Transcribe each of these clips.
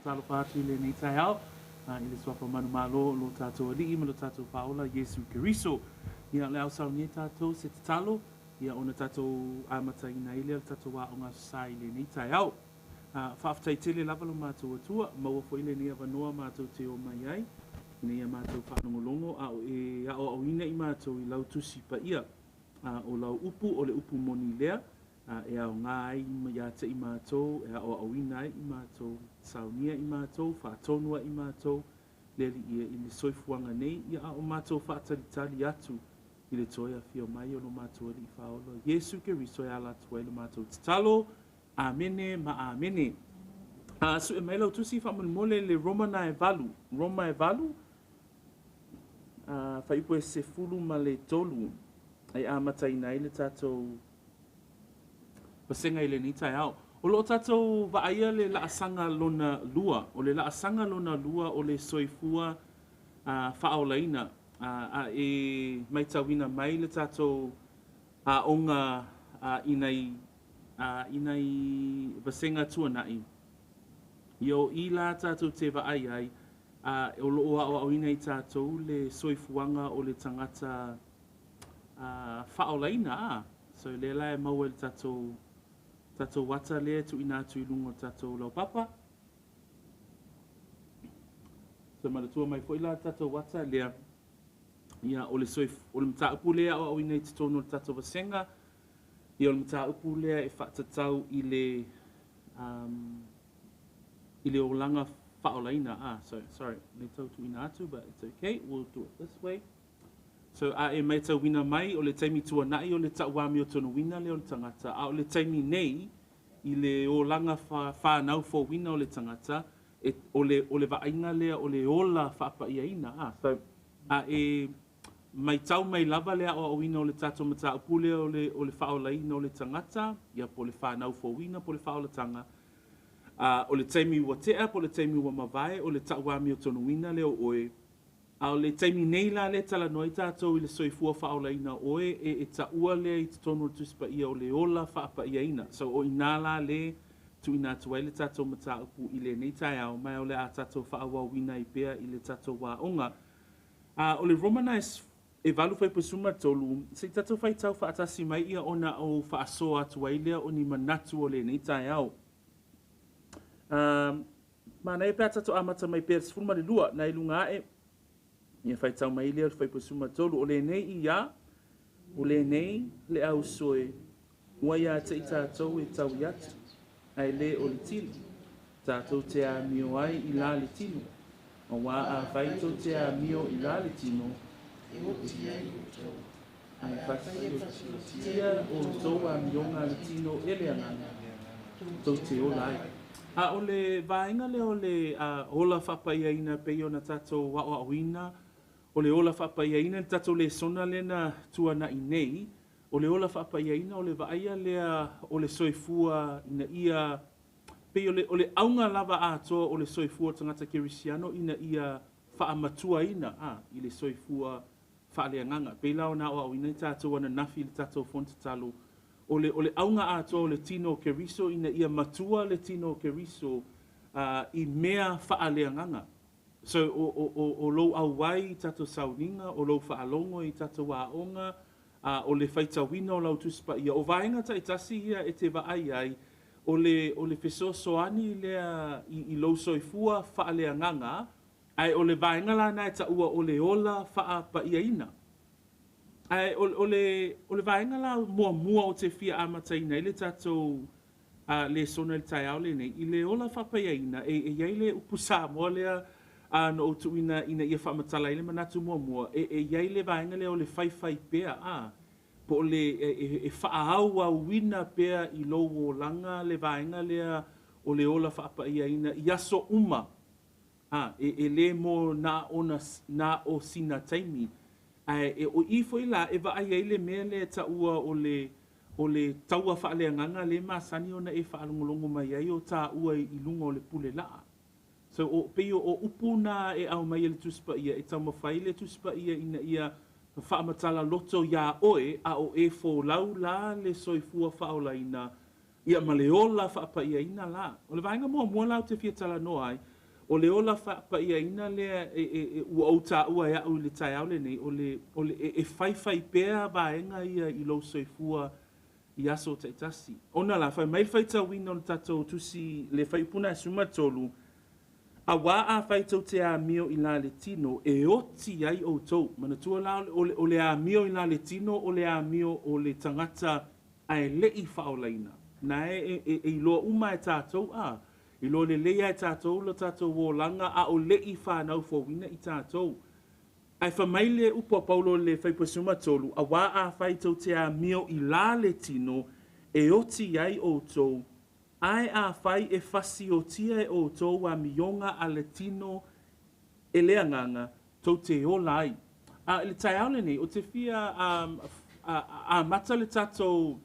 talo pātu le nei tai au. I le swapa manu malo lo tātou alii ma lo tātou whaola Yesu Keriso. Ia le au saungia tātou se te talo. Ia ona tātou amata ina ile le tātou wa o ngā sasai le nei tai au. Whaaftai tele lava lo mātou atua. Maua fo ile ni avanoa mātou te o mai ai. Ina ia mātou whanongolongo a o e a o ina i mātou I lau tusi pa ia. O lau upu o le upu moni lea. E au ngā ai ia te I mātou, e au awina I mātou, saunia I mātou, whātonua I mātou, leli ia I le soifuanga nei, ia au mātou whātalitali atu I le toia fio mai o no mātou ali I whaolo. Yesu Keriso e ala tuai le mātou titalo, amene ma amene. Su e mailau tusi whamon le Roma e valu, whaipo e se fulu ma le tolu, ai amatai nei le tātou, pasenga I le ni tai au. O lo tātou vaaia le laasanga lona lua. O le laasanga lona lua o le soifua faaolaina. E mai tawina mai le tātou onga inai pasenga tuanai. Yo I la tātou te vaaia ai. O lo o inai tātou le soifuanga o le tangata faaolaina. So le lai maua le tātou wata lea tu ina atu I lungo tātou lau papa. So maratua mai fo ila tātou wata lea. Ia o le mataupu lea o ina I te tono le tātou vasenga. Ia o le mataupu lea e faatatau I le olanga faaolaina. Sorry, le tau tu ina atu, but it's okay. We'll do it this way. So e mai tau wina mai o le taimi tua nai o le tau wami o tono wina le o le tangata. A o le taimi nei I le o langa whanau fo wina o le tangata o le vaainga lea o le ola whaapa iaina. So e mai tau mai lava lea o wina o le tato mata upule o le whaolaina o le tangata. Ia po le whanau fo wina po le whaolatanga. O le taimi ua tea po le taimi ua mawai o le tau wami o tono wina le o oe. A le taimi nei la le tala noi tātou I le soifua whaolaina oe e taua le I te tono tuspa ia o le ola whaapa iaina. So o ina la le tu ina tuai le tātou mataupu I le nei tai au mai o le a tātou whaawa wina I pea I le tātou wā onga. O le Romana e valu whai pasuma tolu, se tātou whai tau whaatasi mai ia ona o whaasoa tuai lea o ni manatu o le nei tai au. Mana e pea tātou amata mai pēr sifuruma le lua na ilunga e Ia whai tau mai lea whai pasuma tolu. O le nei ia, o le nei le au soe. Ua ia te I tātou e tau iatu. Ai le o le tino. Tātou te a mio ai I la le tino. O wā a whai tau te a mio I la le tino. Ai whai tia o tau a mionga le tino ele anana. Tau te o lai. O le vaenga le o le ola whapaiaina pei o na tātou wa o awina. O le ola whapaiaina, tatou Lesona lena tuana I nei, o le ola whapaiaina, o le vaia lea o le soifua ina ia, pe o le aunga lava atoa o le soifua tangata Kerisiano ina ia whaamatua ina, I le soifua whaaleanganga. Pe lao na o awina I tatou ana nafi le tatou fontatalo, o le aunga atoa o le tino Keriso ina ia matua le tino Keriso I mea whaaleanganga. So o lo au wai tato sauninga, o lo whaalongo I tato waonga, o le whaitawina o lau tuspa ia. O vaenga ta itasi ia e te vaai ai, o le fesosoani lea I lo soifua whaaleanganga, ai o le vaenga la na e ta ua o le ola whaapa iaina. Ai o le vaenga la mua o te fia amataina, ile tato Lesona le tai au le nei, I le ola whaapa iaina, e iai le upusa moa lea, no o tu ina ia whaamatala ile manatu mua iai le vaenga le o le whai pea po le e whaaua wina pea I lo o langa le vaenga lea o le ola whaapa iaina I aso uma e le mo na o sina taimi e o ifo ila e va ai le mea le ta ua o le taua whaaleanganga le masani ona e whaalongolongo mai ai o ta ua I lunga o le pule laa. So o peo o upuna e au mai le tuspa ia e tau mawhai le tuspa ia ina ia whaamatala loto ia oe a o e fo lau la le soifua whaolaina ia ma le ola whaapa ia ina la. O le vaenga mua lau te fia tala noa ai o le ola faapaʻiaina lea ua ou taʻua e aʻu i le taeao lenei o le e faifai pea vaega ia i lou soifua i aso o taʻitasi ona la fai mai le faitauina o le tatou tusi le faipuna e sumatolu auā afaitou te amio i la le tino e oti ai outou manatua la o le amio i la le tino o le amio o le tagata ae leʻi faaolaina na e iloa uma e tatou i lo le leia e tātou lo tātou wōlanga a o le'i whānau fōwina i tātou. Ai whamai le upo paulo le whaipasuma tolu a wā a whaitou te a mio i lā le tino e oti ai o tōu. Ai a whai e whasi o tia e o tōu a mionga a le tino e leanganga tau te o lai. Le tai aule nei o te whia a mata le tātou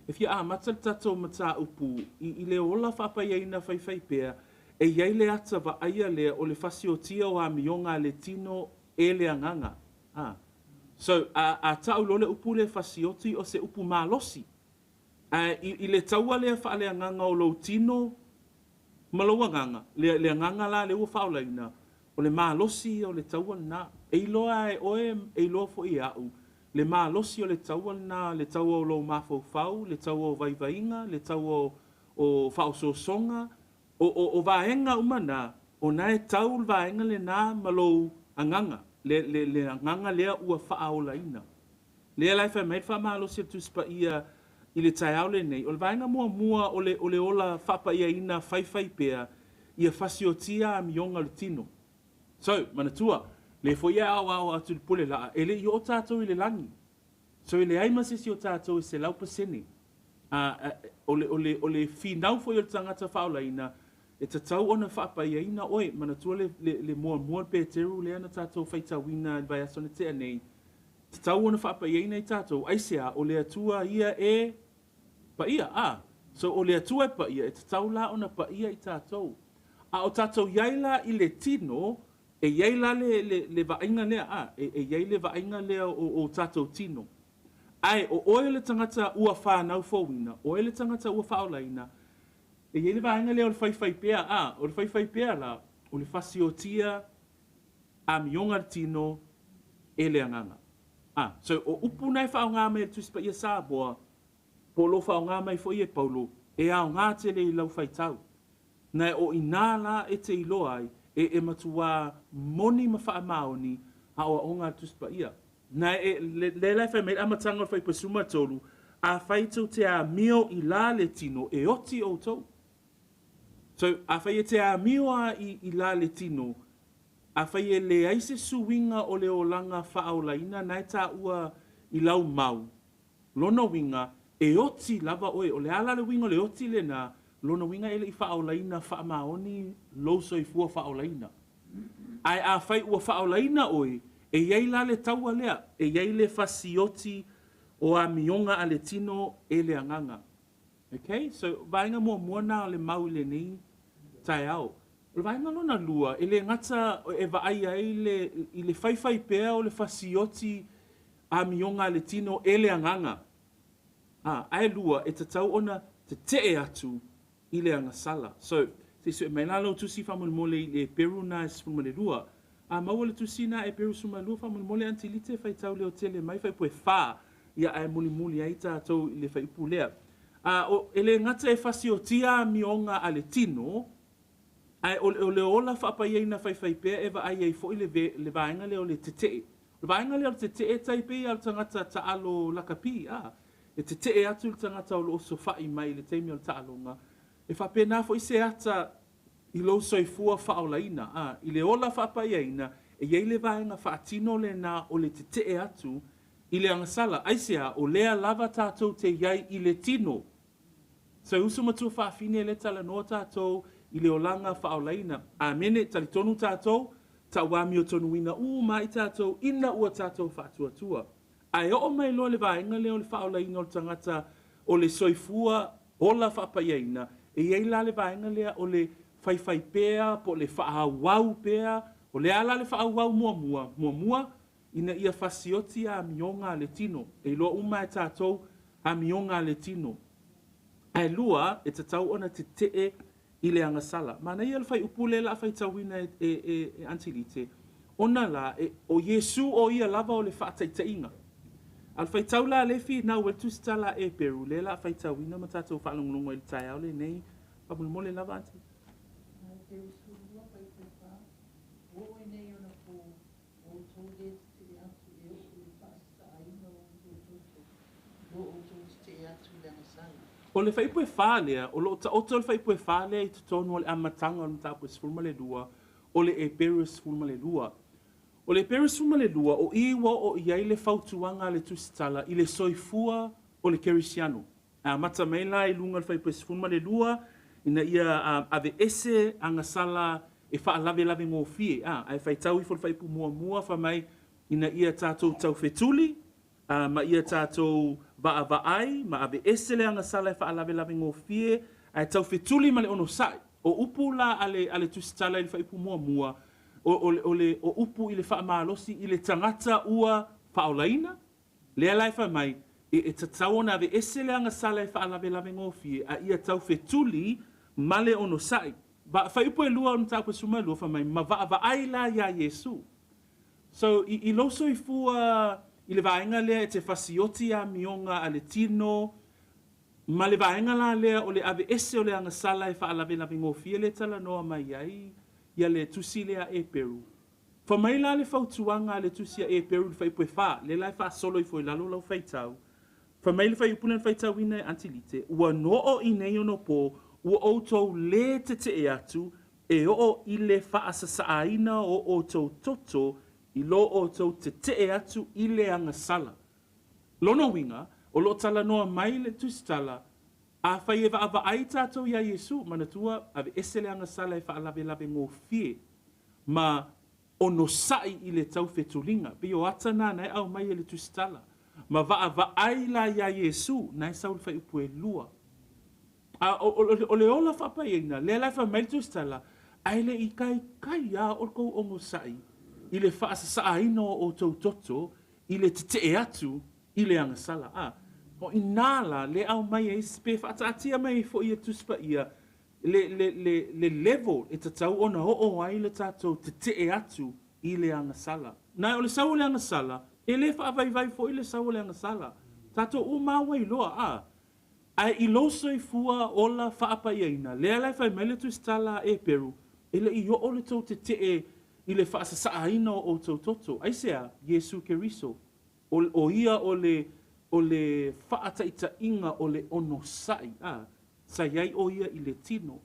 if you mata tatou mataupu i le ola whapaiaina whaiwhai pēr e iai le ata wa aia lea o le whasiotia o a mionga le tino e le anganga. So, a tau lo le upu le whasioti o se upu malosi. I le taua lea wha le anganga o lo tino malaua nganga. Le anganga la le ua whaolaina o le malosi o le taua na. E iloa e oe e iloa fo i au. Le malosi o le taua na, le taua o lo mafaufau, le taua o vaivainga, le taua o whaososonga, o vaenga umana, o nae tau vaenga le nā malo anganga, le anganga lea ua faaolaina. Lea lai whai mai wha malosi atu spa ia i le taiao le nei, o le vaenga mua o le ola whapa ia ina whaiwhai pēr, ia whasiotia a mionga le tino. So, manatua, le foi au atu le pule la ele i o tātou i le langi. So ele ai masisi o tātou i se lau pasene. O le whinau foi o le tangata whaolaina e tatau ona whaapaiaina oe manatua le mua pēteru le ana tātou whaitawina i vai asone te anei. Tatau ona whaapaiaina i tātou aisea o le atua ia e paia. So o le atua e paia e tatau la ona paia i tātou. O tātou iaila i le tino e iai la le vainga lea, e iai le vainga lea o tātou tino. Ai, o oe le tangata ua whānau fōwina, oe le tangata ua whaolaina, e iai le vainga lea o le whaiwhai pēr, o le whaiwhai pēr la, o le whasiotia a mionga tino e le anganga. So, o upu nei whaonga me tuspa ia sāboa, po lo whaonga mai fo ia paulo, e au ngā tele i lau whaitau. Nei o ina la e te iloa ai, e matua moni ma wha maoni a o onga tuspa ia. Nei le lai whai mei amatanga o whai pasuma tolu a whaitou te a mio i la le tino e oti o tau. So a whai te a mio a i la le tino a whai le aise suwinga o le olanga faaolaina nai tā ua i lau mau. Lona winga e oti lava oe o le ala le winga le oti le na lona winga ele i faaolaina faamaoni lo soifua faaolaina. Ai a whai ua faaolaina oe, e iai la le taua lea, e iai le fasioti o a mionga a le tino e le anganga. Okay? So, vainga mua na le mau le nei tai au. Le vainga lona lua, e le ngata e vaai ai i le whaiwhai pēr o le fasioti a mionga a le tino e le anganga. Ai lua, e tatau ona te te atu i le angasala. So, te sue mai lalo tusi whamole i le peru na e sfumale lua. Maua le tusi na e peru suma lua whamole antilite whai tau leo tele mai whai poe wha ia ai muli ai tātou i le whai upu lea. E le ngata e whasiotia mionga a le tino, o le ola whaapaiaina whai pēr e wa ai ei fo i le vaenga leo le tetee. Le vaenga leo le tetee taipei al tangata taalo lakapi, e tetee atu le tangata o lo oso whai mai le teimi o le taalonga. E whapena fo i se ata i lo soifua faaolaina. I le ola whaapaiaina, e iei le vaenga whaatino le na o le tetee atu i le angasala. Aisea, o lea lava tātou te iai i le tino. So usu matua whaafine le tala noa tātou i le olanga whaolaina. Mene, talitonu tātou, ta wami o tonu ina mai tātou, ina ua tātou whaatuatua. Ai o mai lo le vaenga leo le whaolaina o le tangata o le soifua ola whaapaiaina. E iei la le vaenga lea o le whaiwhai pēr, po le whaawau pēr, o le ala le whaawau mua, ina ia whasioti a mionga le tino. E loa umai tātou a mionga le tino. Ai lua, e tatau ona te tee i le angasala. Mana ia le fai upule la fai tauina antilite. Ona la o Yesu o ia lava o le faataitainga. Al fai tau la lefi na ue tusitala Peru. Le la fai tauina ma tatou whaalongolongo i le tai au le nei. Pamulmole lava anti. O le fai pue whālea, o lo ta oto le fai pue whālea i tutonu o le amatanga o le mataupu sifuruma le lua, o le Peru sifuruma le lua. O le Peru sifuruma le lua, o iwa o iai le fautuanga le tusitala, i le soifua o le kerisiano. Mata meila i lunga le fai pue sifuruma le lua, ina ia ave ese angasala e whaalave lave ngō fie. Ai fai tau i fo le fai pu mua mua, wha mai ina ia tātou tau fetuli, ma ia tātou vaai, ma ave ese le angasala e whaalave lave ngō fie, ai tau fetuli ma le ono sai. O upu la ale tusitala i le whaipu mua mua, o upu i le whaamalosi i le tagata ua faaolaina, lea lai wha mai, e tatau ona ave ese le angasala e whaalave lave ngō fie, a ia tau fetuli ma le ono sai. Whaipu e lua ona tāpua suma lua wha mai, ma vaai la ia Yesu. So, i loso i fua i le vaenga lea e te fasioti a mionga a le tino, ma le vaenga la lea o le ave ese o le angasala e whaalave lave ngō fie le tala noa mai ai, ia le tusi lea Peru. Fa mai la le fautuanga le tusi a Peru le whaipue wha, le lai wha solo i fo i lalo lau whaitau. Fa mai le whaipuna whaitau ina e antilite, ua noo i nei ono po, ua outou le te atu, e o i le wha asasaaina o outou toto, i lo outou te atu i le angasala. Lono winga, o lo tala noa mai le tusitala, a whai e wa ai tātou ia Yesu, manatua ave ese le angasala e whaalave lave ngō fie, ma ono sai i le tau fetulinga, pe o ata nā nei au mai e le tusitala, ma wa ai la ia Yesu, nai sau le whai upu e lua. O le ola whapaina, le lai wha mai le tusitala, ai le i kai a o kou ongo sai, i le whaasasaaino o tau toto, i le te atu, i le angasala. O inala, le au mai e spe whaataatia mai fo ia tuspa ia, le level e tatau ona o ai le tātou te atu i le angasala. Nai o le sau le angasala, e le whaavai fo i le sau le angasala. Tātou o mawai loa, ai i loso i fua ola whaapaiaina, le alai whai mele tusitala Peru, e le i o le tau te i le whaasasaaina o tau toto. Ai sea, Yesu Keriso, o ia o le whaataitainga o le ono sai, sa iai o ia i le tino.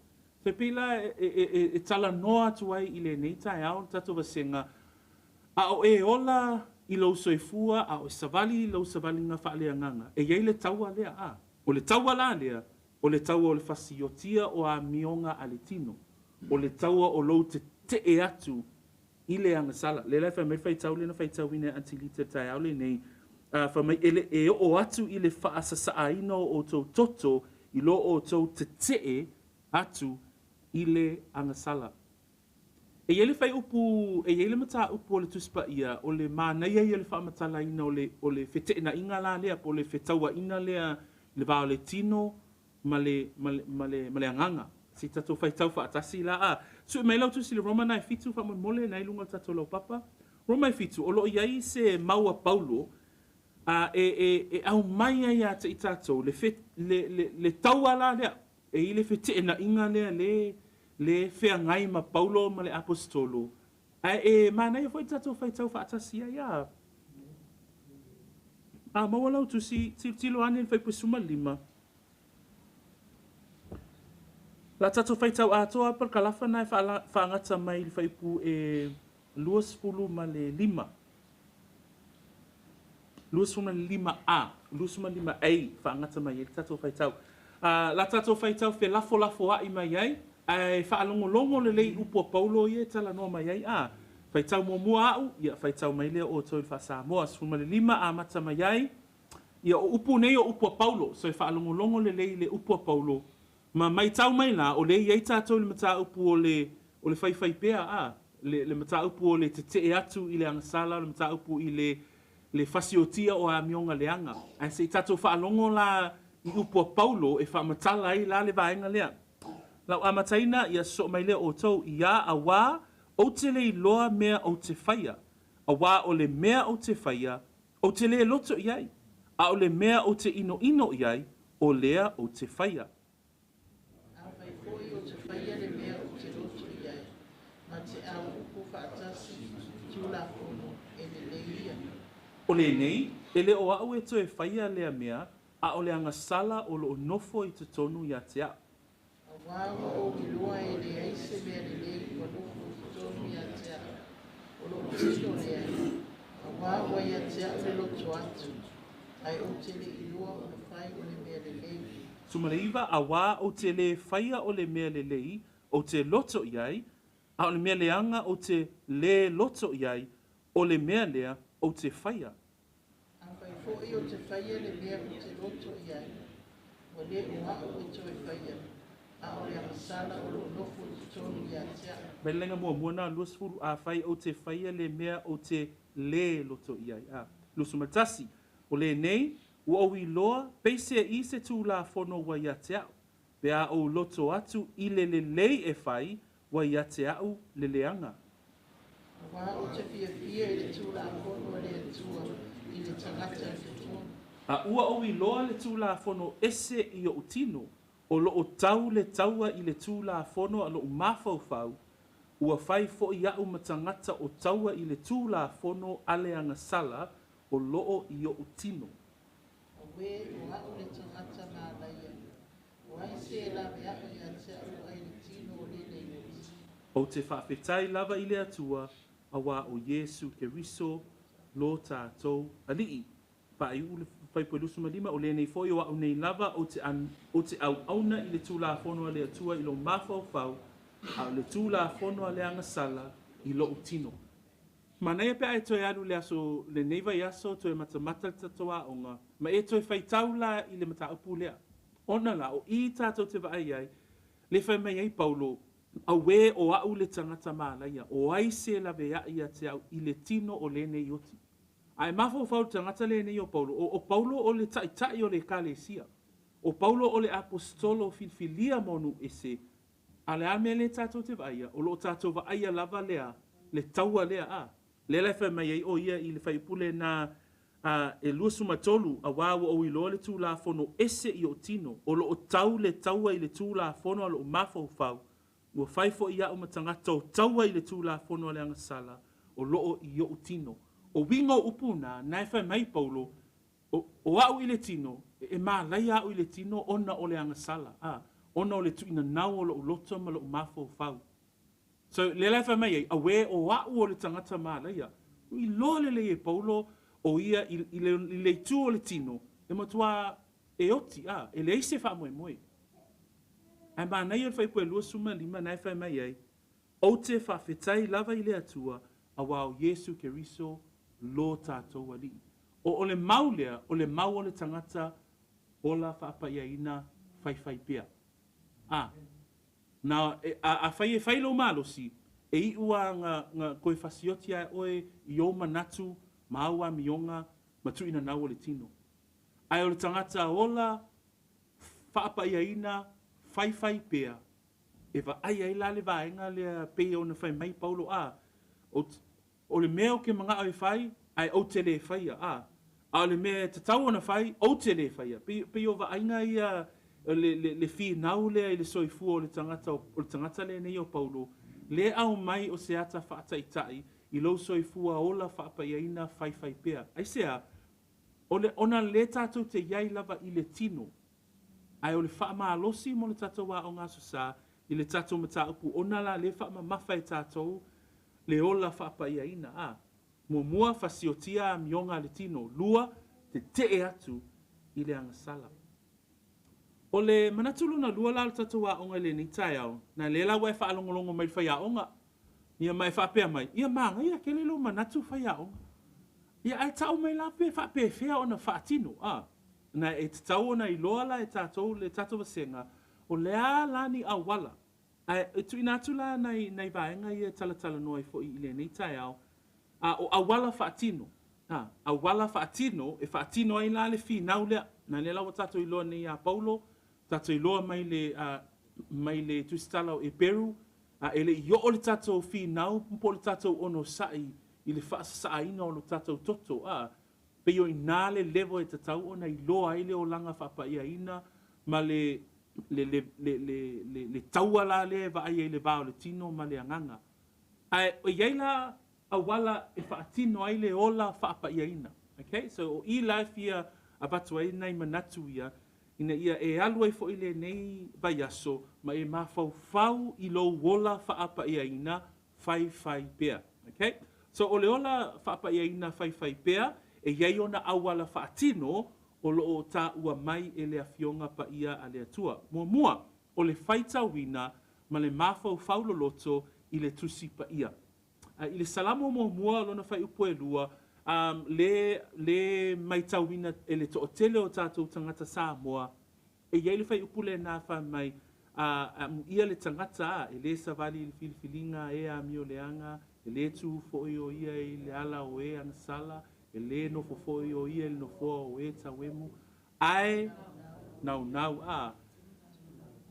Te pila e tala noa atu ai i le neitai au, tato vasenga, a o e ola i lau soifua, a o e savali i lau savali ngā whaaleanganga. E iai le taua lea, o le taua la lea, o le taua o le fasiotia o a mionga a le tino. O le taua o lau te atu i le angasala. Le lai whamai whaitau le na whaitau ina antilita tai au le nei, whamai ele e o atu i le whaasasaaino o tau toto i lo o tau te atu i le angasala. E ele whai upu, e ele mata upu o le tuspa ia, o le mānaia i le whaamatala ina o le whetena inga la lea, po le whetaua ina lea, le vao le tino, ma le anganga. Si tato whaitau whaatasi la Su mai lau tusi le Roma nai fitu wha mole nai lunga tato lau papa. Roma i fitu, o lo iai se maua Paulo, e au mai ai ata i tato, le taua la lea, e i le whete na inga lea le whea ngai ma Paulo ma le apostolo. E mana ia fwoi tato whaitau whaatasi ia. Maua lau tusi, tilo ane whai pusuma 5. La tato whaitau atoa par kalafa nai whaangata mai li whaipu e 2 ma le 5. 2 ma le 5 2 ma le 5 ai whaangata mai li tato whaitau. La tato whaitau whe lafo ai mai ai, ai whaalongolongo le lei upua Paulo i e tala noa mai ai. Whaitau mua au, ia whaitau mai lea o toi wha Samoa, 2 ma le 5 mata mai ai. Ia o upu nei o upua Paulo, so e whaalongolongo le lei le upua Paulo. Ma mai tau mai la, o le iei tātou le mataupu o le whaiwhai pēa, le mataupu o le te atu i le angasala, le mataupu i le fasiotia o a mionga leanga. Ai se tātou whaalongo la i upua Paulo e whaamatala ai la le vaenga lea. Lau amataina ia so mai le o tau ia a wā o te le loa mea o te whaia. A wā o le mea o te whaia o te le loto iai. A o le mea o te ino ino iai o lea o te whaia. A whai fōi o te whaia le mea o te loto iai. Ma te au upu whaatasi tūla kono e le leia. O le nei, e le o au e to e whaia lea mea a o le anga sala o lo nofo i te tonu ia te au. A wāwa o ilua e le aise mea le lei wa nofo i te tonu ia te au. O lo tino lea. A wāwa ia te au le loto atu. Ai o te le ilua o le whai o le mea le lei. Sumaleiva a wā o te le whaia o le mea le lei o te loto iai, a o le mea leanga o te le loto iai o le mea lea o te whaia. A whai fōi o te whaia le mea o te loto iai. O le o hao e to e whaia. A o le amasala o lo nofo i te tonu ia te au. Belenga mua muana luasfuru a whai o te whaia le mea o te le loto iai. Lusumatasi, o le nei, ua o i loa, peise i se tū la whono wa ia te au. Pea o loto atu i le lei e whai wa ia te au le leanga. Wā o te fia i le tūla whono le atua i le tagata i te tonu. A ua o i loa le tū la whono ese i o utino, o lo o tau le taua i le tū la whono a lo o mawhauwhau, ua whai fo i au matangata o taua i le tū la whono ale anga sala o loo i o utino. O we o hao le tagata mā laia. O ai se la me hao i a te au ai le tino o le nei. O te whawhetai lava i le atua, a wā o Yesu ke riso, lo tātou alii. Pa i ule whaipuelusu malima o le nei fōi o au nei lava o te au auna i le tūla whonoa le atua i lo mawhauwhau, a o le tūla whonoa le anga sala i lo utino. Mana e pea e toi alu le aso le neiva i aso toi matamata le tatoa onga, ma e toi whaitau la i le mataupu lea. Ona la o i tātou te vaai ai, le whai mai ai Paulo, a we o au le tangata mālaia, o ai se la vea i a te au i le tino o le nei oti. Ai mafo fau tangata le nei o Paulo, o Paulo o le tai o le kalesia, o Paulo o le apostolo filfilia monu ese, a le ame le tātou te vaia, o lo tātou vaia lava lea, le taua lea a. Le lai whai mai ai o ia i le whaipule na e luasuma tolu a wawa o i loa le tū la whono ese i o tino, o lo o tau le taua i le tū la whono a lo o mafo fau, ua whaifo i au matangata o taua i le tū la whono a le anga sala, o loo i o tino. O wingo upuna, nai whai mai Paulo, o au i le tino, e mā lai au i le tino, ona o le anga sala, ona o le tuina nau o lo o loto ma lo o mafo fau. So, le lai whai mai, a we o au o le tangata mā lai i loa le e Paulo, o ia i le tū o le tino, e matua e oti, e le eise wha moe moe. Ai mā nei o whaipua lua suma lima nai whai mai ai, o te whawhetai lava i le atua, a wao Yesu ke riso, lo tātou ali. O le mau lea, o le mau o le tangata, ola whaapaia whai pia. Na, a whai lo malo si, e i ua nga koe whasioti ai oe i o manatu, maua mionga, matuina nau o le tino. Ai o le tangata ola, whaapaia whai pia, e wa ai la le vaenga le pei o na whai mai Paulo o le mea o ke mga au whai, ai o te le whaia a o le mea te tau o na whai, o te le whaia. Pei o wa ainga ia le whi nau lea i le soifua o le tangata le nei o Paulo, le au mai o se ata whaataitai i lo soifua ola whaapaiaina whai pia. Ai sea, ona le tātou te iai lava i le tino, ai o le whaamalosi mo le tātou wa o ngā susa, i le tātou mataupu, ona la le whaamamawhai tātou, le ola whaapaiaina mua whasiotia mionga le tino, lua te atu i le anga sala. O le manatulu na lua la le tātou wa onga le ni tai au, na le la wai whaalongolongo mai whai aonga, ia mai whaapea mai, ia manga, ia ke lelo manatu whai aonga. Ia ai tau mai la pe whaapea whea o na whaatino, na e te tau ona i loa la e tātou, le tātou wasenga, o lea lani a wala. E tu inatu la nei vaenga ia talatala noa i fo i le nei tai au, o a wala whaatino. A wala whaatino, e whaatino ai la le whi nau lea, na le lawa tātou i loa nei a Paulo, tātou i loa mai mai le tustala o e Peru, ele i o le tatou finau, po le tatou ono sai, i le whaasaina o le tatou toto, pe o ina le levo e tatau ona i loa ile o langa whapaiaina, ma le taua la le va ai le va o le tino ma le anganga. O iei la awala e whaatino ai le ola whapaiaina. Okay, so o I life ia a batu ai nei manatu ia, ina ia e alua fo ile nei vaiaso, ma e mawhau I lo wola whaapaiaina whai pea. Okay, so o le ola whaapaiaina whai pea, e iei ona awala whaatino, o loo tā ua mai e le awhionga pa ia a le atua. Mua, o le whaitawina, ma le mawhau whauloloto I le tusi pa ia. I le salamo mua lona whai upo e lua, le maitawina e le tootele o tātou tangata Samoa, e iei le whai upo le nā wha mai, ia le tangata, e le savali le filifilinga, e a mio leanga, e le tu foi o ia I le ala o e anasala, e le no fofoi o ia, no fo o e tawemu, ai nau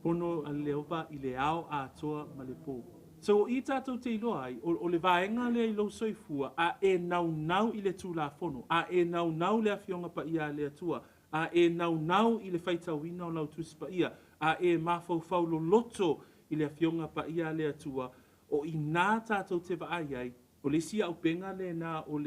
pono a leopa I le ao a toa ma le pō. So I tātou te iloa ai, o le vaenga le I lo soifua, a e nau I le tū la fono, a e nau le awhionga pa ia le atua, a e nau I le whaitawina o lau tusi pa ia, a e mawhau loto I le awhionga pa ia le atua, o I nā tātou te vaai ai, o le sia upenga le nā o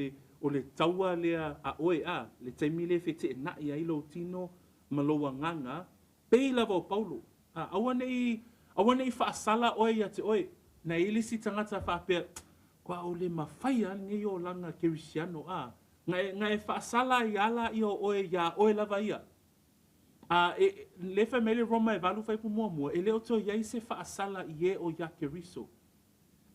le taua lea a oe le taimi le fete e nai ai lo tino maloa nganga, pei lava o Paulo. Awane I whaasala oe ia te oe, na ilisi tangata whaapea, kwa o le mawhaia nge o langa kerisiano Ngai whaasala I ala I o oe ia oe lava ia. Le whamele Roma e valu whaipu mua, e leo to iai se whaasala I e o ia keriso.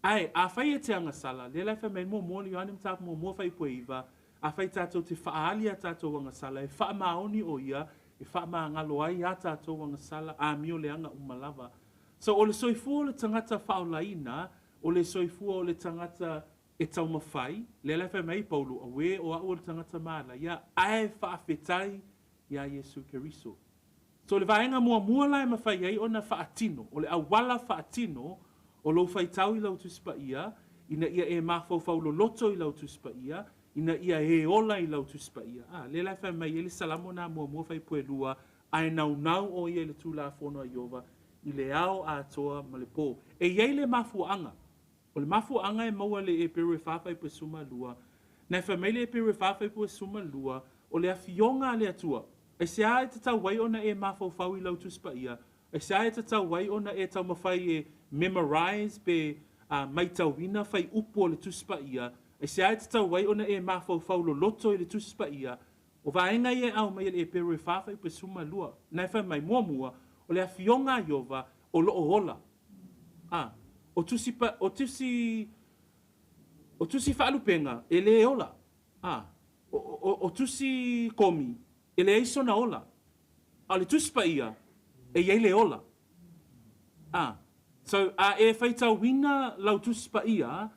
Ai, a whai e te anga sala, le lai whamei mua ni anim tāpu mua whai pue iwa, a whai tātou te whaalia tātou anga sala, e wha maoni o ia, e wha ngalo ai a tātou anga sala, a mio le anga umalava. So o le soifua o le tangata faaolaina, o le soifua o le tangata e tau mawhai, le lai whamei Paulo, a we o au o le tangata maala, ia ai whaafetai ia Yesu Keriso. So le vaenga mua lai mawhai ai o na whaatino, o le awala whaatino, o lo whaitau I lau tuspa ia, ina ia e mawhau loto I lau tuspa ia, ina ia e ola I lau tuspa ia. Le lai whai mai, ele salamo nā mua whai pue lua, ai nau o ia le tūla whono a Iova, I le ao a toa ma le pō. E iei le mafuanga, o le mafuanga e maua le e peru e whawhai pue suma lua, na whai mai le e peru e whawhai pue suma lua, o le awhionga le atua. E se a e tatau wai ona e mawhau I lau tuspa ia, e se a e tatau wai ona e tau mawhai e memorize pe maitawina whai upo le tuspa ia, e se ai tatau wai ona e mawhau loto I le tuspa ia, o vaenga ia au mai le e peru e whawhai pe suma lua, nai whai mai mua, o le awhionga Iova, o loo hola. O tusi whaalupenga, e le ola. O tusi komi, e le eisona ola. A le tuspa ia, e iei le ola. So, e whaitau wina lau tuspa ia,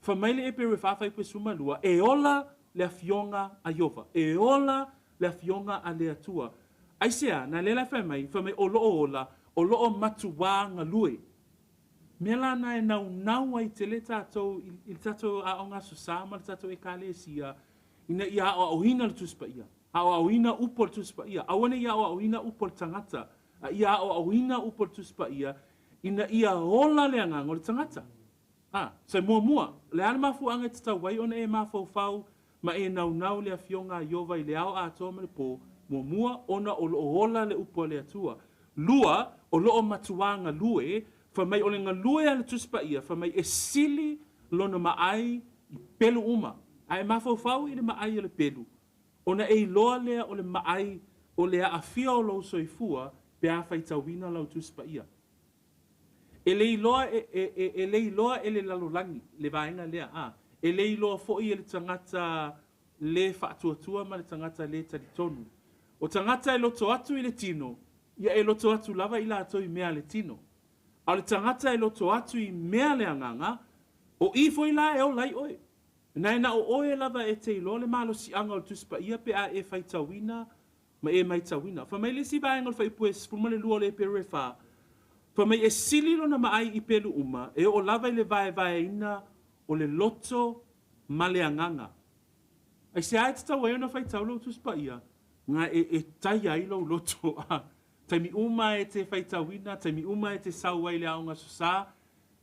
whamaile e pere whawhai pe suma lua, e ola le awhionga a Iova, e ola le awhionga a le atua. Aisea, na lela whamai o loo ola, o loo matuwa ngā lue. Mela na e nau ai te le tātou, I tātou a o ngā susama, le tātou e kāle sia, ina ia o auhina le tuspa ia, a o auhina upo le tuspa ia, awane ia o auhina upo le tangata, ia o auhina upo le tuspa ia, ina ia ola le anga o le tangata. So mua, le ana mafu anga te tau wai ona e mawhau, ma e nau le awhionga Iova I le ao a toa ma le pō, mua ona o ola le upo le atua. Lua, o loo matuanga lue, whamai o le ngā lue a le tuspa ia, whamai e sili lona maai I pelu uma. Ai mawhau I le maai o le pelu. Ona e loa lea o le maai o le a awhia o lo soifua, pe a whaitawina lau tuspa ia. E le iloa e le lalolangi, le vaenga lea, e le iloa fo'i e le tangata le whaatuatua ma le tangata le taritonu. O tangata e loto atu I le tino, ia e loto atu lava I la ato I mea le tino. A le tangata e loto atu I mea le anganga, o I foi la e o lai oe. Nai na o oe lava e te iloa le malo si anga o tuspa ia pe a e whaitawina, ma e maitawina. Whamaile si vaenga o whaipue spumane lua le pere wha, Fa mai e sili lona maai I pelu uma, e o lava I le vae ina o le loto ma le anganga. Ai se ai te tau na fai tau lo tuspa ia, nga e tai ai lo loto a. Taimi uma e te fai tau ina, taimi uma e te sau ai le aunga susa,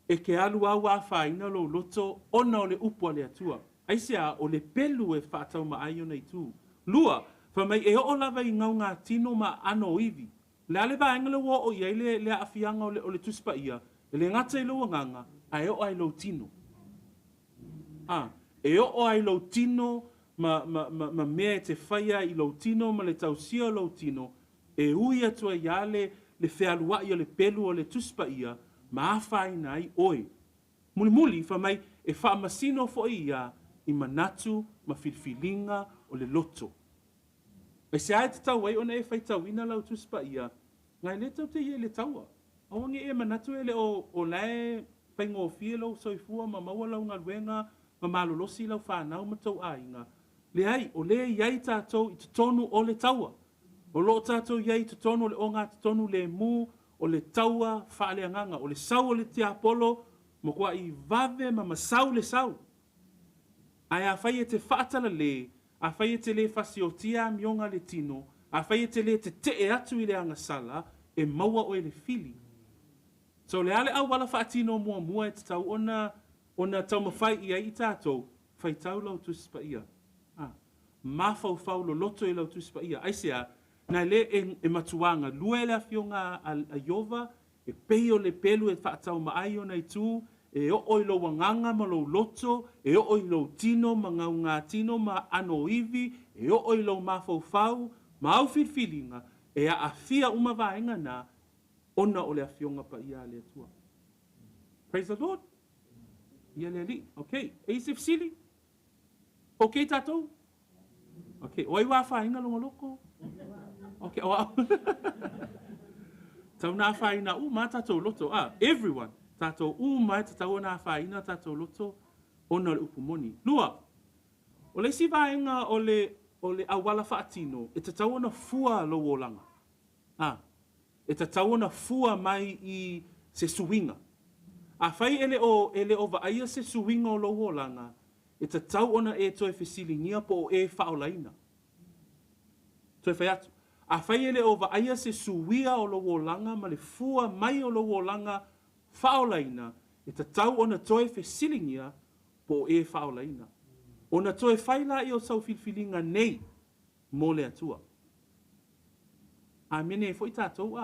e ke alu au a whaina lo loto, ona o le upua le atua. Ai se a o le pelu e whaatau ma ai ona I tu. Lua, fa mai e o lava I ngau ngā tino ma ano iwi. Le ale va engele wo o ia le afianga o le tuspa ia, le ngata I lo nganga, a e o ai lo tino. E o ai lo tino, ma mea te whaia I lo tino, ma le tausia lo tino, e ui atua ia le whealua ia le pelu o le tuspa ia, ma awhai nai oi. Muli, fa mai e wha masino fo ia, I manatu, ma filfilinga o le loto. E se ai te tau ai, ona e whai tau ina lau tuspa ia, ngai le tau te ia le taua. Awangi e manatu ele o lae, whaingo o fielo, soifua, ma maua lau ngaluenga, ma malolosi lau whanau ma tau ainga. Le ai, o le iai tātou I tutonu o le taua. O lo tātou iai tutonu o le onga, tutonu le mu, o le taua whaale anganga, o le sau o le te apolo, mo kua I vave ma masau le sau. Ai a whai e te whaatala le, a whai e te le whasiotia mionga le tino, a whai e te le te atu I le angasala, e maua o le fili. So le ale au wala whaatino mua e te tau ona tau mawhai ia I tātou, whai tau lau tuspa ia. Mafau lo loto I lau tuspa ia. Aisea, nai le e matuanga, lua le afionga a Iova, e peio le pelu e whaatau maai o nei tū, e o I lo wanganga ma lo loto, e o I lo tino ma ngau ngā tino ma ano iwi, e o I lo mafau, ma au whirwhiringa, e a awhia uma vaenga na, ona o le afionga pa ia le atua. Praise the Lord. Ia le ali. Okay. E se fsili. Okay, tātou? Okay. Oi wā whainga longa loko? Okay. Oa. Tau nā whaina mā tātou loto. Everyone. Tātou mai tātou nā whaina tātou loto. Ona le upumoni. Lua. O le si whainga o le awala whaatino. E te tau ona fua lo wolanga. E te tau ona fua mai I se suinga. A whai ele o vaaia se suinga o lo wolanga. E te tau ona e toi whesilingia po o e faaolaina. Toi whai atu. A whai ele o vaaia se suia o lo wolanga ma le fua mai o lo wolanga faaolaina. E te tau ona toi whesilingia po o e faaolaina. Ona toi whaila I o sau filfilinga nei mo le atua. A mene e fo I tātou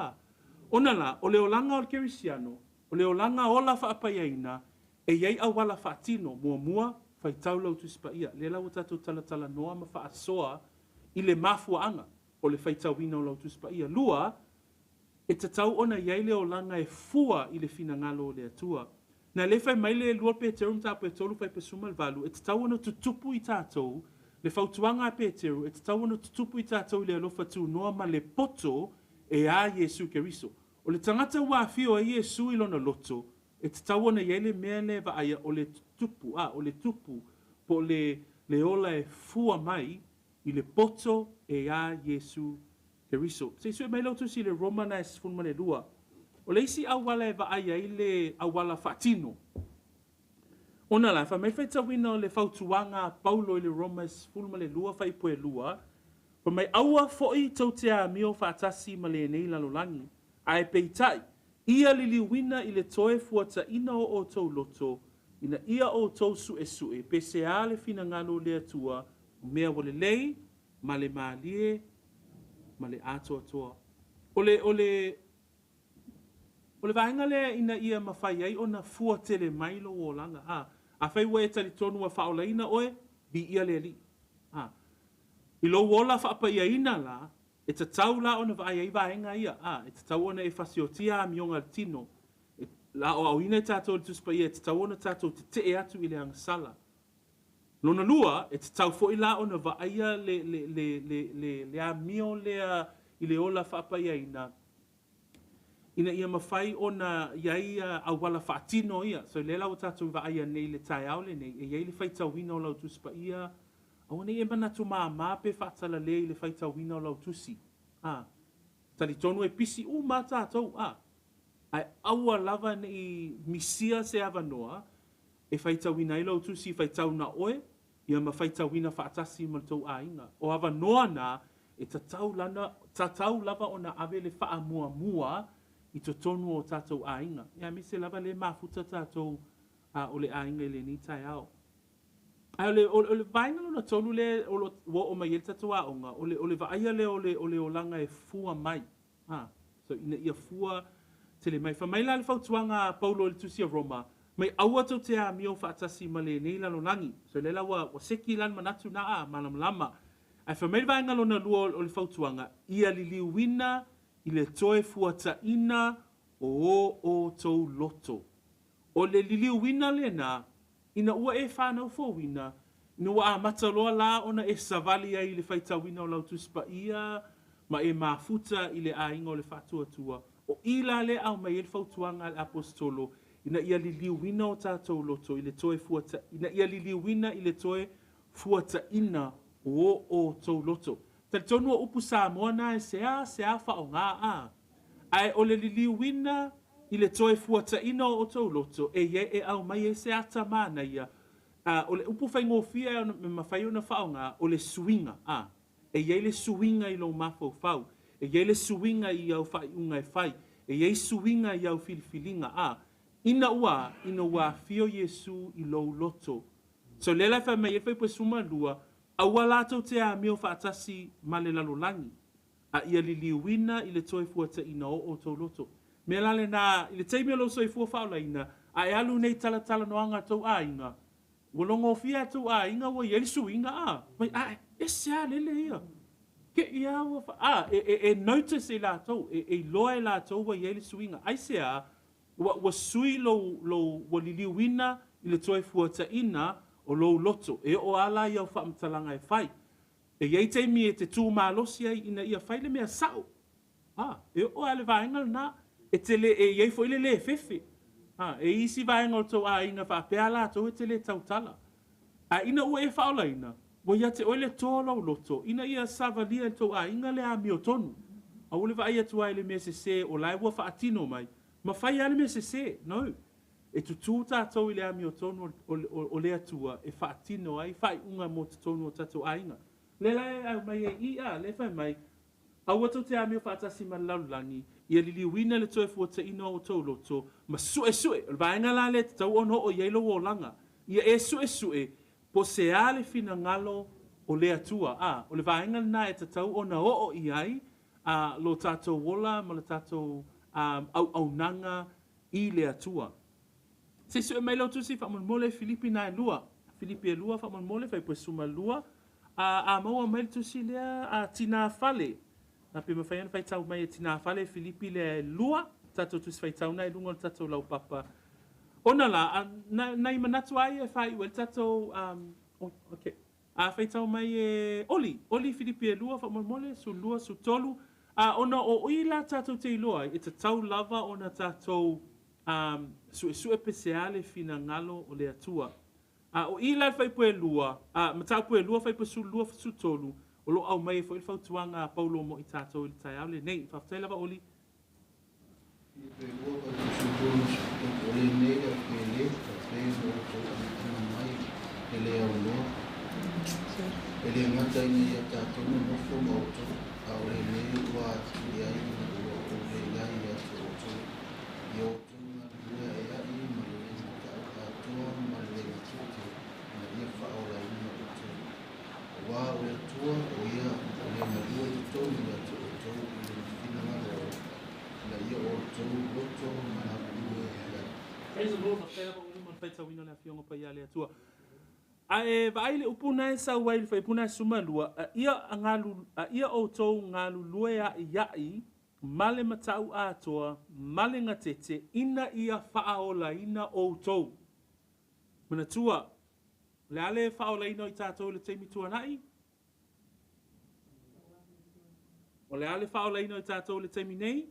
Ona la, o le olanga o le kerisiano, o le olanga o la whaapayaina, e iei au wala whaatino, mua, whai tau lau tuspa ia. Le lau tātou tala noa ma whaasoa I le mafuaanga o le whai tau wina o lau tuspa ia. Lua, e te tau ona iei le olanga e fua I le fina ngalo o le atua. Na le whai mai le lua Peteru mtapu e tolu whai pesuma le valu, e te tau ona tutupu I tātou, le whautuanga Peteru, e te tau ona tutupu I tātou I le alofa tu noa ma le poto, e a Yesu Keriso. O le tangata wāwhio a Yesu I lona loto, e te tau ona iei le mea le vaaya o le tupu, po le ola e fua mai I le poto e a Yesu Keriso. Se sue mai lautu si le Romana e sifun mane lua. O le isi awala e vaaya I le awala whaatino. Ona la, fa mai whai tawina o le whautuanga Paulo I le Roma e sifun mane lua whai poe lua, pa mai aua fo'i tau te a mio whaatasi ma le nei lalolangi. Ai peitai, ia liliwina I le toe fuata ina o tau loto, ina ia o tau sue, pe se a le fina ngalo le atua, mea wale lei, ma le maalie, ma le atoa. O le vaenga le ina ia mawhai ai o na fuatele mailo o langa. A whai wa e tali tonu a faaolaina oe, bi ia le li. I lo wola whaapayaina la, e te tau la ona vaai ai vaenga ia. E te tau ona e whasiotia a mionga tino. La o awina e tātou le tuspa ia, e te tau ona tātou te atu I le angasala. Lona lua, e te tau fo I la ona vaaia le a mio lea I le ola whaapayaina. Ina ia mawhai ona iai awala whaatino ia. So le lau tātou vaaia nei le tai au le nei, e iai le whaitau hina o lau tuspa ia, awane e manatu mā pe whaatala le I le whaitau hina o lau tusi. Tali tonu e pisi mā tātou. ai aua lava ni misia se avanoa, e whaitawina ilo tusi whaitawina oe, ia ma whaitawina whaatasi ma tau ainga. O avanoa na, e tatau lava o na avele wha mua mua, i to tonu o tātou ainga. Ia mise lava le mafuta tātou o le ainga i le ni tai au. Ai ole vainga lona tonu le o mai el tātou aonga, ole vaia le ole o langa e fua mai. So ina ia fua te le mai. Whamai la le whautuanga Paulo le tusi a Roma, mai aua tau te a mio whaatasi ma le nei lalo langi. So le la wa seki lan manatu na a malam lama. Ai whamai le vainga lona lua o le whautuanga, ia li liuina i le toe fuata ina o tau loto. O le liliu wina le na, ina ua e whanau fo wina, ina ua a mataloa la ona e savali ai le whaita wina o lau tuspa ia, ma e mafuta i le ainga o le whatuatua. O ila le au mai e le whautuanga le apostolo, ina ia liliu wina o tātou loto i le toe fuata, ina ia liliu wina i le toe fuata ina o tau loto. Tali tonu o upu Samoa na e sea wha o ngā a. Ai o le liliu wina i le toe fuata ina o tau loto, e ie e au mai e se ata mana ia. O le upu whaingofia me mawhai o na wha o ngā, o le suinga a. E ie le suinga i lo mafau fau. E ie le suinga i au whai unga e whai. E ie suinga i au filifilinga a. Ina ua fio Yesu i lo loto. So lela wha mai e whai pa suma lua, aua lātou te a meo whaatasi ma le lalolangi. A ia li liuina i le toi fuata ina o tau loto. Mea lale na, i le teimi alo soi fua faaolaina, a e alu nei tala noanga tau a inga. Walongo fia tau a inga wa ieli su inga a. Mai e sea lele ia. Ke ia wa e notice e lātou, e loa e lātou wa ieli su inga. Ai sea, wa sui lo wa li liuina i le toi fuata ina, o lou loto, e o ala i au whaamtalanga e whai. E iei teimi e te tū mālosi ai ina ia whai le mea sau. E o ale vaenga na, e te le, e iei fo ile le fefe. E isi vaenga o tau a inga whaapea la tau e te le tautala. Ina ua e whaolaina, wa ia te oile tō lau loto, ina ia savalia tau a inga le a mio tonu. A ule va ia tua ele mea se o lai ua whaatino mai, ma whai ale mea se, no. E tutu tātou i le ami o tonu o lea tua e whaatino ai, whai unga mo te tonu o tātou ainga. Le lai au mai e ia, le whai mai, au atau te ami o whaatasi ma laulangi, ia li liwina le toe fuata ino o tau loto, ma sue, le vaenga la le tau ono o yeilo o langa, ia e sue, po se ale fina ngalo o lea tua, o le vaenga na e tau ona o iai, lo tātou wola, ma le tātou au nanga i lea tua. Se sue mai lau tusi wha mole Filipi na e lua. Filipi e lua wha mole whai pue suma lua. A maua mai tusi lea a tina fale. Na pe mawhaiana whai tau mai e tina fale Filipi le lua. Tatou tusi whai tau na e lunga tatou lau papa. Ona la, na i manatu ai e whai ue tatou, ok. Whai tau mai e Oli Filipi e lua wha mole su lua su tolu. Ona o ila tatou te iloa e te tau lava ona tatou sue peseale fina ngalo o le atua. O ila fai pue lua, matau pue lua fai pue su lua su tolu, o lo au mai fo il fautuanga Paulo mo i tātou i tai au le nei, whaftai lava Oli. Ele ngata ini ya tātou no mofo mauto, a ole nei ua ati ai o le lai ya tō yo Praise the Lord, whaftai lava Oli mo whai tau ino le awhionga pa ia le atua. E vai le upuna e sau wai le whai puna e sumalua, ia o tau ngā lulue a iai, male matau atoa, male ngatete, ina ia faaolaina o tau. Mana tua, le ale faaolaina i tātou le teimi tua nai? O le ale faaolaina i tātou le teimi nei?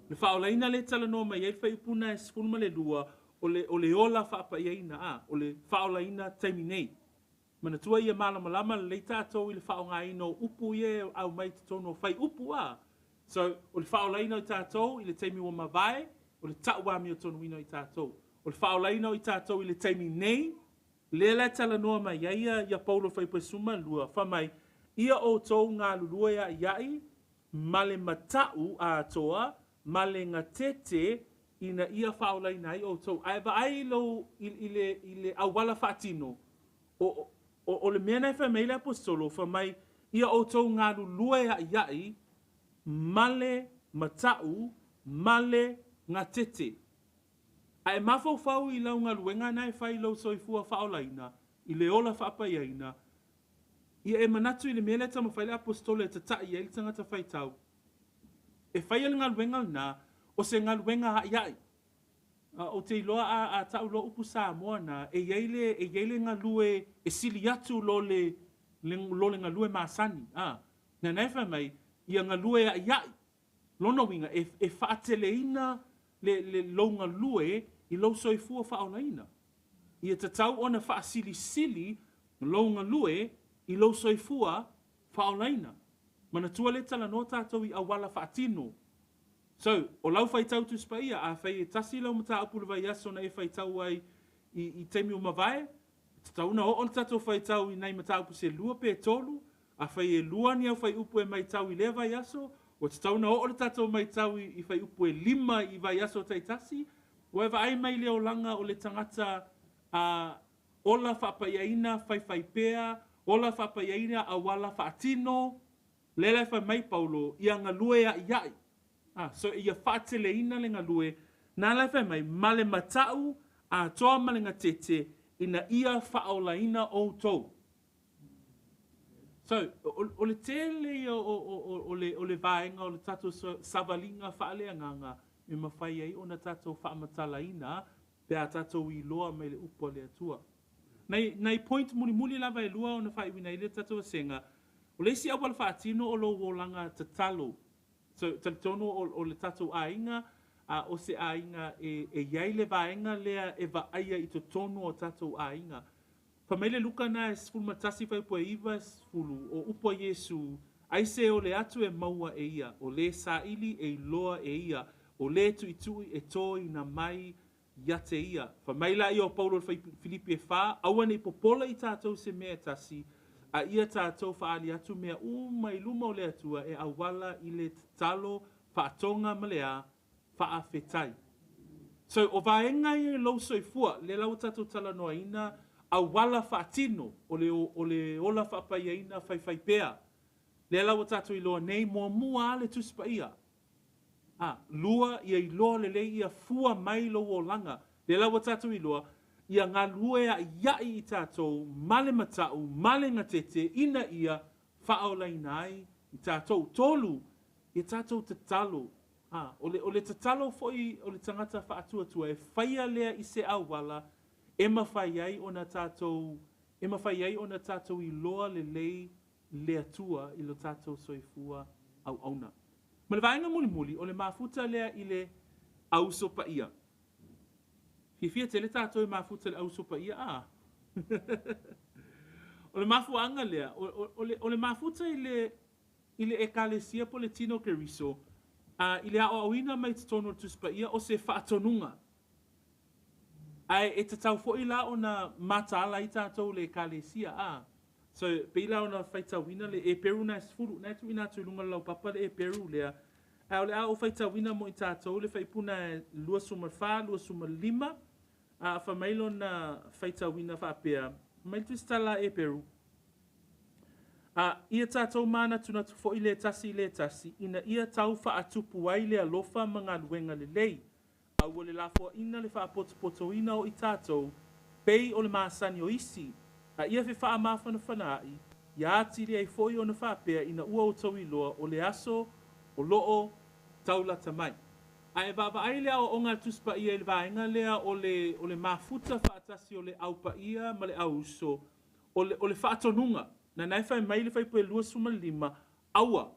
Le faaolaina le tala no mai, e whai upuna e sifunu le lua, o le ola whaapaiaina o le faaolaina teimi nei. Mana tua ia malama le le tātou i le whaonga ino upu ie au mai te tono whai upu So, o le faaolaina o tātou i le taimi o mawai, o le tauami o tonu ino i tātou. O le faaolaina o i tātou i le taimi nei, le tala noa mai ia Paulo faipasuma lua, whamai, ia o tau ngā lulua ia iai, ma le matau a toa, ma le ngā tete, ina ia faaolaina ai o tau. Ai ba ai lo i le awala faatino, o le mea nei whamai le apostolo, whamai, ia o tau ngā lulua ia iai, male matau, male ngā tete. Ai mafau i lau ngā luenga nai whai lau soifua faaolaina, i le ola whaapaiaina, ia manatu i le mele tama whaile apostole e tatai e li tangata whaitau. E whai ngā luenga na, o se ngā luenga iai. O te iloa a tau lo upu Samoa na, e yeile ngā lue, e sili atu lo le ngā lue maasani. Nga nei whamai, ia ngā lue a iai. Lono winga, e whaateleina le lo ngā lue i lo soifua faaolaina. Ia tatau ona whaasili lo ngā lue i lo soifua faaolaina. Mana tua le tala no tātou i awala whaatino. So, o lau whaitau tu spaia, a whai e tasi lau mataupu le vai aso na e whaitau ai i teimi o mawai. Tatau na o tātou whaitau i nei mataupu se lua pe tolu, a whai e lua ni au whai upu e mai tau i le vai aso, o tatau na o tātou mai tau i whai upu e 5 i vai aso taitasi, o ewa ai mai leo langa o le tangata ola whapaiaina whai pea, ola whapaiaina a wala whaatino, lele whai mai Paulo, ia ngā lue a iai. So ia whaateleina le ngā lue, nā lai whai mai, male matau a toa male ngā tete, ina ia faaolaina o tau. So, o le tele o le vaenga, o le tatou savalinga whaaleanganga, me mawhai ai o na tatou whaamatalaina, pe a tatou i loa mai le upo le atua. Nei point muli lava e lua o na whaiwina i le tatou senga, o le si awal whaatino o lo wolanga te talo. So, talitono o le tatou ainga, o se ainga e iai le vaenga lea e vaaia i to tono o tatou ainga. Pamele luka na e sfulu matasi whai po e iwa sfulu o upo Yesu, ai se o le atu e maua e ia, o le saili e iloa e ia, o le tuitui e toi na mai iate ia. Whamaila i o Paulo Filipi e wha, awane i popola i tātou se mea tasi, a ia tātou whaali atu mea mai luma o le atua e awala i le talo whaatonga malea whaafetai. So, o vaenga i lo soifua, le lau tātou tala noa ina, awala whaatino, o le ola whaapaiaina whai pea. Le lau tātou i loa nei mua le tuspa ia. Lua ia i loa le ia fua mai lo o langa. Le lau tātou i loa, ia ngā lue a iai i tātou, male matau, male ngā tete, ina ia whaolaina ai i tātou. Tolu, i tātou te talo. O le te talo foi, o le tangata whaatuatua, e whaia lea i se awala, e mawhai ai o na tātou, i loa le lei le atua i lo tātou soifua au auna. Ma le vaenga muli, o le mafuta lea i le ausopa ia. Fia te le tātou i mafuta le ausopa ia, O le mafuanga lea, o le mafuta i le ekalesia po le tino keriso, i le aoawina mai te tono tuspa ia o se whaatonunga. Ai e te tau fo'i la o na mataala i tātou le ekalesia, So, pe la o na whaitawina le e peru na sfuru, na tu ina tu lunga lau papa le e peru lea, o le o whaitawina mo i tātou le whaipuna lua suma 5, whamailo na whaitawina whaapea, mai tu stala e peru. Ia tātou mana tuna tu fo'i le tasi, ina ia tau whaatupu ai le alofa mga luenga le lei. Au le lafo ina le whaapotoina o i tātou, pei o le maasani o isi, ia fe wha mawhana whanai, ia atiri ai fo'i o na whaapea ina ua o tau iloa o le aso, o loo, taulata mai. E vava ai lea o ngā tuspa ia i le vaenga lea o le mafuta whaatasi o le aupa ia ma le auso, o le whaatonunga, na nai whai mai le whai pue 2.5, aua.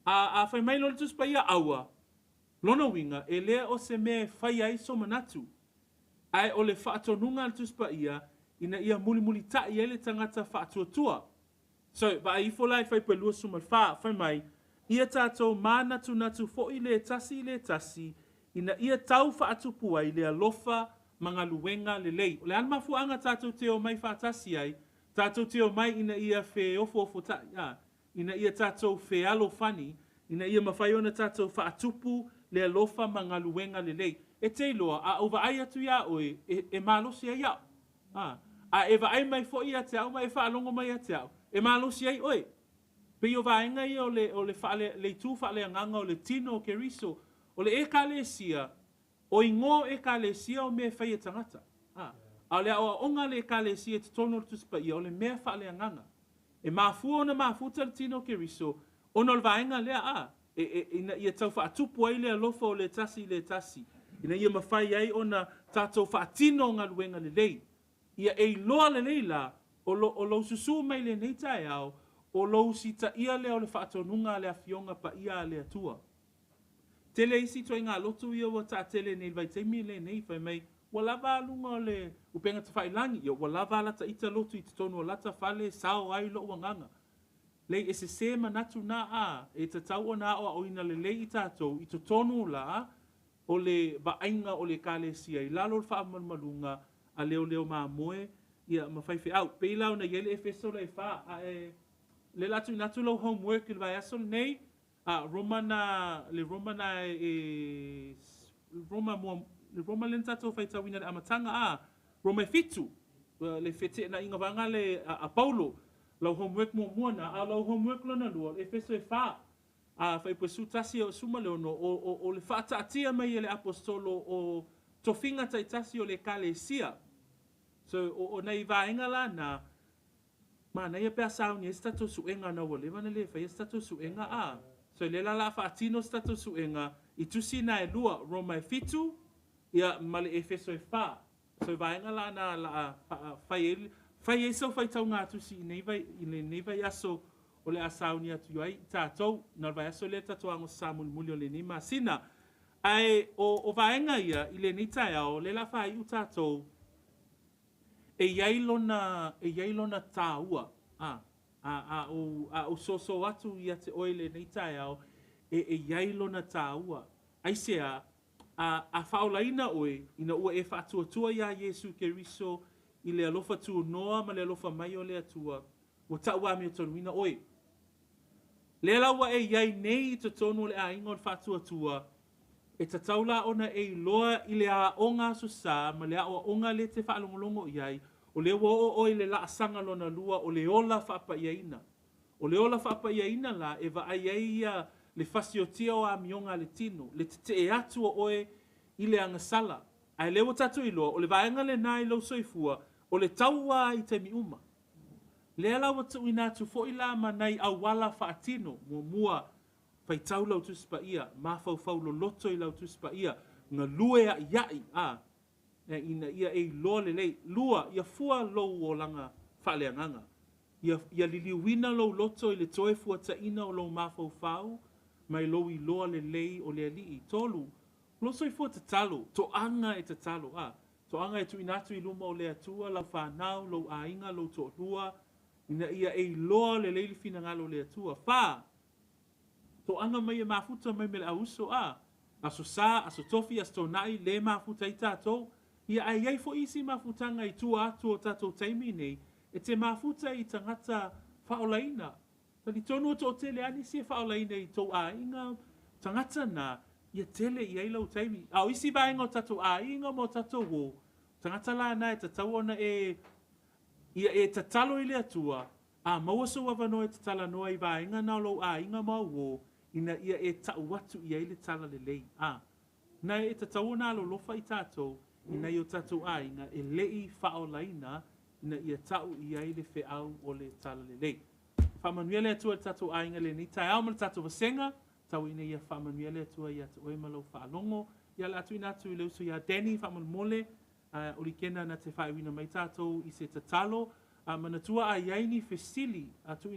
A whai mai lo le tuspa ia aua, lona winga, e lea o se mea whai ai so manatu. Ai o le whaatonunga le tuspa ia, ina ia muli ta i ele tangata whaatuatua. So, ba i folai whai pue 2.5, whai mai, ia tātou mana tunatu fo i le tasi, ina ia tau whaatupu ai le alofa mga luenga le lei. O le anma fuanga tātou teo mai whaatasi ai, tātou teo mai ina ia whe ofo ina ia tātou whe alo fani, ina ia mawhaiona tātou whaatupu le alofa mga luenga le lei. E te loa, a ova ai atu ia oe, e malosi ai au. A e ai mai fo ia te au, ma e whaalongo mai a te au. E malosi ai oe. Pe o vaenga ia o le tu whaale anganga o le tino o ke riso, o le e kalesia, o ingo e kalesia o mea whai e tangata. A le awa onga le kalesia te tono le tuspa ia o le mea whaale anganga. E mafua ona mafuta le tino o ke riso, ono le vaenga lea ina ia tau whaatupu ai le alofa o le tasi. Ina ia mawhai ai ona tātou whaatino ngā luenga le lei. Ia e loa le leila, o lo susu mai le nei tae au, o lo sita ia leo le whaatonunga le awhionga pa ia le atua. Tele isi toi ngā lotu ia wa ta tele nei vai teimi le nei whai mai, walava alunga o le upenga ta whailangi, ia walava alata ita lotu i te tonu o lata whale sao ai lo wanganga. Lei e se se manatu na e te tau o na o ina le lei i tātou, i te tonu la, o le vaenga o le kalesia, i lalo le whaamalmalunga, a leo maa moe, ia mawhaiwhi au. Peilau na yele e feso le wha, le latu inatu lau homework il vai aso nei, Roma lenta tō whai tawina le amatanga Roma fitu, le fete na inga vanga le a Paulo, lau homework mua na, lau homework lona lua, e feso e wha, whai pesu tasi o suma leono, o le wha taatia mai le apostolo o tofinga tai tasi o le kalesia. So, o nei vaenga la na, ma nei pe asau ni status suenga na wole wana le fa status suenga so le la faatino status suenga i tusi na e lua Roma fitu ia male efeso e fa so vaenga la na la fai so fai tau ngā tusi nei vai aso o le asau ni atu ai tātou na vai aso le tātou ango samul mulio le ni masina ai o vaenga ia i le ni tai au le la fai u tātou e yailona tāua o soso atu ia te oile nei tae au e yailona tāua ai sea a faaolaina oe ina ua e whaatuatua ia Yesu ke riso i le alofa tu noa ma le alofa mai o le atua o taua mi o tonuina oe le laua e yai nei te tonu le a ingon whaatuatua e ta taula ona e loa i le a onga susa ma le a onga le te whaalongolongo iai o le o le la sanga lona lua o le ola whapaiaina. O le ola whapaiaina la e va aiaia le fasiotia o a mionga le tino, le te e atu o oe i le angasala. Ai lewa tatu i loa, o le vaenga le nai lau soifua, o le taua i te miuma. Le ala watu i natu fo i la manai a wala whaatino, mua fai tau lau tuspa ia, mafau lo loto i lau tuspa ia, ngā lue a iai, ina ia e loa le lei, lua ia fua lou o langa whaaleanganga. Ia liliuina lou loto i le toe fua taina o lou mafau fau, mai lou i loa le lei o le alii. Tolu, loso i fua te talo, to anga e te talo. To anga e tu inatu i luma o le atua, lau whanau, lou ainga, lou to lua, ina ia e loa le leili fina ngalo le atua. Wha, to anga mai e mafuta mai me le auso aso sa, aso tofi, aso tonai, le mafuta i tātou, ia ai ai fo isi mafutanga i tua atu o tātou taimi nei, e te mafuta i tangata faaolaina. Tani tonu o tō tele ani si e faaolaina i tō a inga tangata na, ia tele i ailau taimi. Au isi vaenga o tātou a inga mo tātou wo, tangata la na e tatau ona ia e tatalo i le atua, maua so wawano e tatala noa i vaenga na lo a inga mau wo, ina ia e tau watu i aile tala le lei. Na e tatau na lo lofa i tātou, ina i o tātou a inga e lei faaolaina, ina ia tau i aile fe au o le tala le lei. Whamanuia le atua le tātou a inga le ni tai au ma le tātou wasenga, tau ina ia whamanuia le atua ia te oe malau whaalongo, ia le atu ina atu i leuso ia Danny whaman mole, o li kena na te whaewina mai tātou i se tatalo, manatua a iaini fesili, tu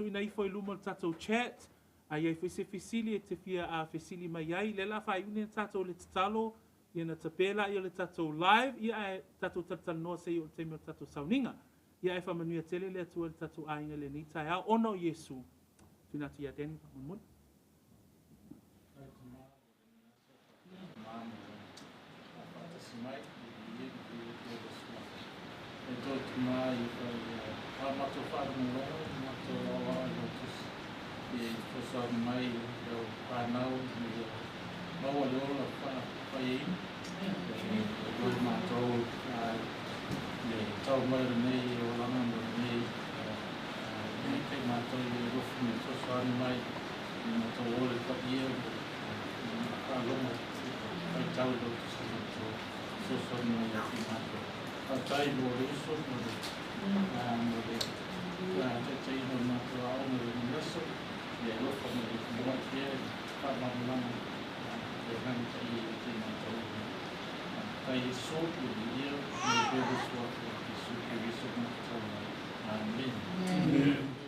ina ifo i luma le tātou chat, a iai fese fesili e te fia a fesili mai iai, le la whaewina tātou le tatalo, ia na tapela ia le tātou live, ia e tātou tatalo noa se i o te mea tātou sauninga, ia e whamanuia tele le atua le tātou a inga le ni tai au, ono Yesu, tu natu ia Danny whaman mole. mai fa mato fa no mato awa no tus e fosa mai eu panau e mau le ola fa e o mato le tau mai nei o lana nei te mato e rofu me fosa mai mato ole pa ia fa longa ai tau do fosa mai e mato tai no riso no te te no mato ao no neso e lo fa no mo que fa mamma e han te mato tai so que dia e vedo sua que isso que isso não está amen